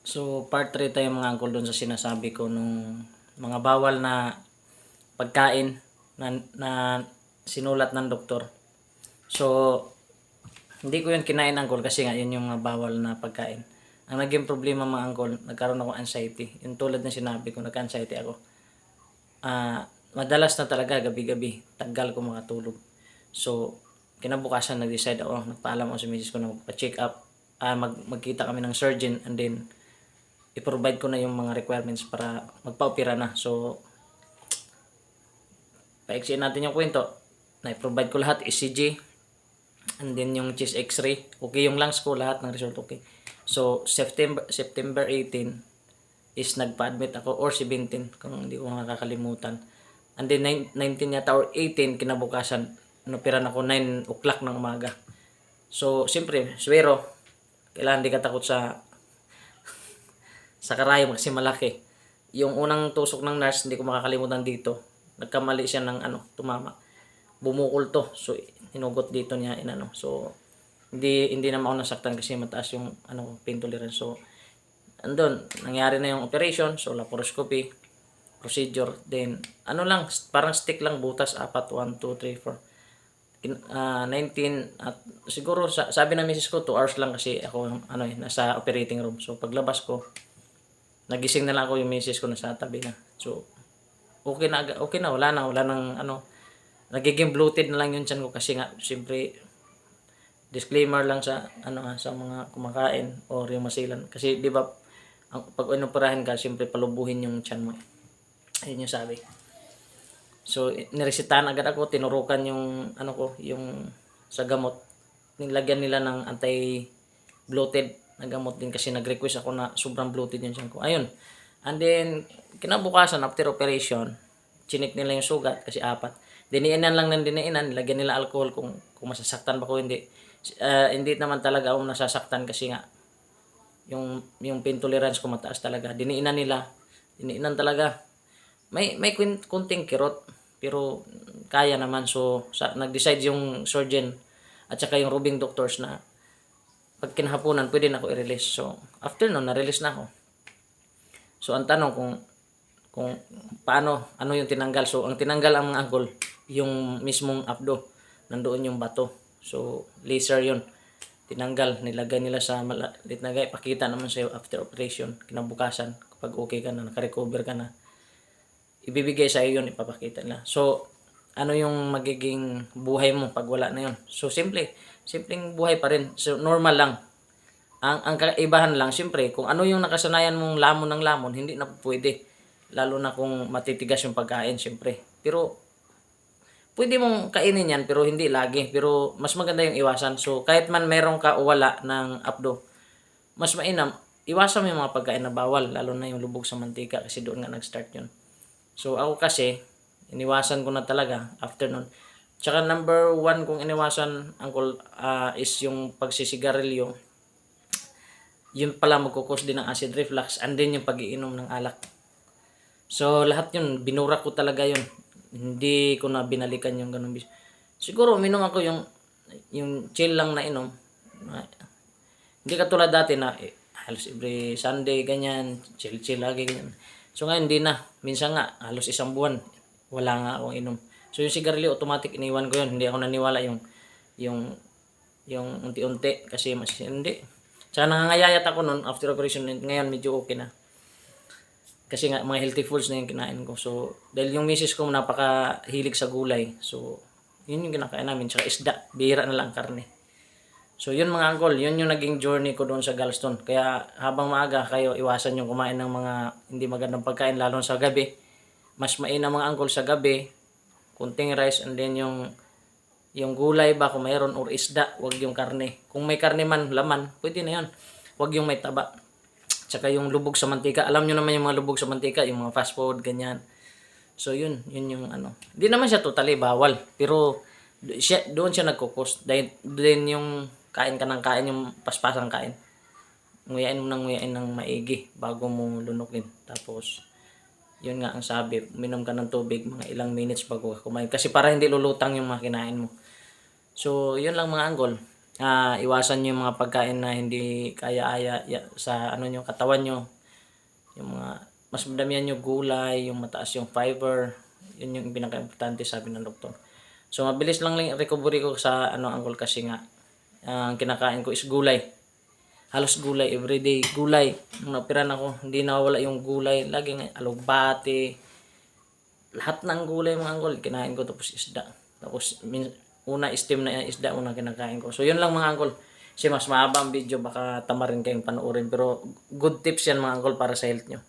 So, part 3 tayo mga uncle doon sa sinasabi ko nung mga bawal na pagkain na sinulat ng doktor. So, hindi ko yun kinain uncle kasi nga yun yung mga bawal na pagkain. Ang naging problema mga uncle, nagkaroon ako anxiety. Yung tulad na sinabi ko, nagka-anxiety ako. Madalas na talaga gabi-gabi, tagal ko makatulog. So, kinabukasan nag-decide ako, nagpaalam ako sa misis ko na magpa-check up. Magkita kami ng surgeon and then i-provide ko na yung mga requirements para magpa-opera na. So, paiksiin natin yung kwento. Na-provide ko lahat, ECG, and then yung chest x-ray. Okay yung lungs ko, lahat ng result okay. So, September 18 is nagpa-admit ako, or 17 kung hindi ko makakalimutan. And then 19 yata or 18 kinabukasan, noperan ako 9 o'clock ng umaga. So, siyempre, swero, kailangan di ka takot sa karayom kasi malaki. Yung unang tusok ng nurse, hindi ko makakalimutan dito. Nagkamali siya ng tumama. Bumukol to. So, hinugot dito niya inano. So, hindi naman ako nasaktan kasi mataas yung pain tolerance. So, andun, nangyari na yung operation. So, laparoscopy, procedure. Then, lang, parang stick lang, butas, 4, 1, 2, 3, 4. 19 at siguro sabi ng misis ko 2 hours lang kasi ako nasa operating room. So, paglabas ko, nagising na lang ako, yung misis ko nasa tabi na. So, okay na, wala nang nagiging bloated na lang yung tiyan ko kasi nga, siyempre, disclaimer lang sa mga kumakain or yung masilan. Kasi, di ba, pag inoperahin ka, siyempre, palubuhin yung tiyan mo. Ayun yung sabi. So, niresitahan agad ako, tinurukan yung, yung sa gamot. Nilagyan nila ng anti-bloated na gamot din kasi nag-request ako na sobrang bloated yung tiyan ko. Ayun. And then, kinabukasan, after operation, chinik nila yung sugat kasi 4. Diniinan lang ng diniinan, nilagyan nila alcohol kung masasaktan ba ko, hindi. Hindi naman talaga ako nasasaktan kasi nga, yung pain tolerance ko mataas talaga. Diniinan talaga. May kunting kirot, pero kaya naman. So, nag-decide yung surgeon at saka yung rubbing doctors na pag kinahaponan, pwede na ako i-release. So, after nun, na-release na ako. So, ang tanong kung paano, yung tinanggal. So, ang tinanggal ang mga angle, yung mismong abdo, nandoon yung bato. So, laser yun. Tinanggal, nilagay nila sa malit na gay. Pakita naman sa'yo after operation, kinabukasan, kapag okay ka na, nakarecover ka na, ibibigay sa'yo yun, ipapakita nila. So, ano yung magiging buhay mo pag wala na yun? So, simpleng buhay pa rin. So, normal lang. Ang kaibahan lang, siyempre, kung ano yung nakasanayan mong lamon ng lamon, hindi na pwede. Lalo na kung matitigas yung pagkain, siyempre. Pero, pwede mong kainin yan, pero hindi lagi. Pero, mas maganda yung iwasan. So, kahit man meron ka o wala ng abdo, mas mainam, iwasan mo yung mga pagkain na bawal, lalo na yung lubog sa mantika, kasi doon nga nag-start yun. So, ako kasi, iniwasan ko na talaga after nun. Tsaka number 1 kong iniwasan, uncle, is yung pagsisigarilyo. Yun pala magkukos din ng acid reflux and then yung pag-iinom ng alak. So, lahat yun, binura ko talaga yun. Hindi ko na binalikan yung ganun. Siguro, uminom ako yung chill lang na inom. Hindi katulad dati na halos every Sunday, ganyan, chill lagi, ganyan. So, ngayon, hindi na. Minsan nga, halos isang buwan, wala nga akong inom. So, yung sigarilyo, automatic iniwan ko yun. Hindi ako naniwala yung unti-unti kasi mas hindi. Tsaka nangangayayat ako nun after operation. Ngayon medyo okay na. Kasi nga mga healthy foods na yung kinain ko. So, dahil yung misis ko napakahilig sa gulay. So, yun yung kinakain namin. Tsaka isda. Bihira na lang karne. So, yun mga uncle. Yun yung naging journey ko doon sa Galston. Kaya habang maaga kayo, iwasan yung kumain ng mga hindi magandang pagkain. Lalo sa gabi. Mas mainam mga uncle sa gabi. Kunting rice and then yung gulay ba kung mayroon or isda, wag yung karne. Kung may karne man, laman, pwede na yun. Wag yung may taba. Tsaka yung lubog sa mantika. Alam nyo naman yung mga lubog sa mantika, yung mga fast food, ganyan. So yun yung Hindi naman siya totally bawal. Pero doon siya nagkukos. Dahil yung kain ka ng kain, yung paspasang kain. Nguyain mo ng maigi bago mo lunukin. Tapos, yun nga ang sabi, uminom ka ng tubig mga ilang minutes bago ka kumain. Kasi para hindi lulutang yung mga kinain mo. So, yun lang mga anggol. Iwasan niyo yung mga pagkain na hindi kaya-aya sa ano niyo, katawan niyo. Yung mga mas madamihan niyo gulay, yung mataas yung fiber, yun yung pinaka-importante sabi ng doktor. So mabilis lang yung recovery ko sa ano uncle kasi nga ang kinakain ko is gulay. Halos gulay everyday, gulay. Nung naoperan ako, hindi nawawala yung gulay, laging alugbati, lahat ng gulay mga uncle kinain ko tapos isda. Tapos una steam na isda una kinakain ko. So yun lang mga uncle. Kasi mas mahaba ang video baka tamarin kayong panoorin pero good tips yan mga uncle para sa health nyo.